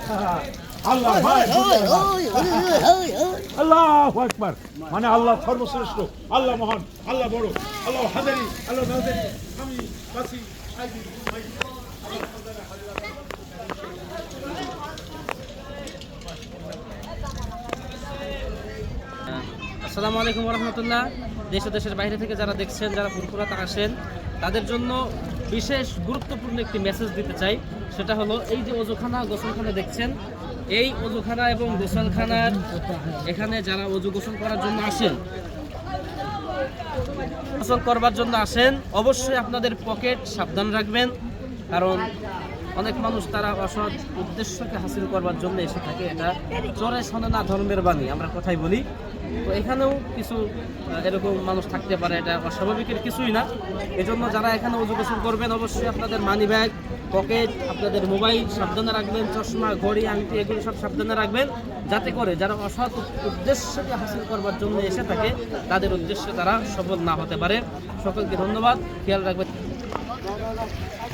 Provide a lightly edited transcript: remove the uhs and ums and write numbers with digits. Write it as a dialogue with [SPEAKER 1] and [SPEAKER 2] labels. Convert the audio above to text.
[SPEAKER 1] আল্লাহ আল্লাহু আকবার, মানে আল্লাহ সর্বশ্রেষ্ঠ, আল্লাহ মহান, আল্লাহ বড়, আল্লাহ হাজারি, আল্লাহ নাজারি, আমি বাসি
[SPEAKER 2] আসসালামু আলাইকুম রহমতুল্লাহ। দেশ ও দেশের বাইরে থেকে যারা দেখছেন, যারা ফুরফুরাতে আসেন, তাদের জন্য বিশেষ গুরুত্বপূর্ণ একটি মেসেজ দিতে চাই। সেটা হলো এই যে অজুখানা, গোসলখানা দেখছেন, এই অজুখানা এবং গোসলখানার এখানে যারা অজু গোসল করার জন্য আসেন, গোসল করবার জন্য আসেন, অবশ্যই আপনাদের পকেট সাবধান রাখবেন। কারণ অনেক মানুষ তারা অসৎ উদ্দেশ্যকে হাসিল করবার জন্য এসে থাকে। এটা চোরে শোনে না ধর্মের বাণী, আমরা কথাই বলি। তো এখানেও কিছু এরকম মানুষ থাকতে পারে, এটা অস্বাভাবিকের কিছুই না। এজন্য যারা এখানে অজু গোসল করবেন, অবশ্যই আপনাদের মানি ব্যাগ, পকেট, আপনাদের মোবাইল সাবধানে রাখবেন, চশমা, ঘড়ি, আংটি এগুলো সব সাবধানে রাখবেন, যাতে করে যারা অসৎ উদ্দেশ্যকে হাসিল করবার জন্য এসে থাকে তাদের উদ্দেশ্যে তারা সফল না হতে পারে। সকলকে ধন্যবাদ, খেয়াল রাখবেন।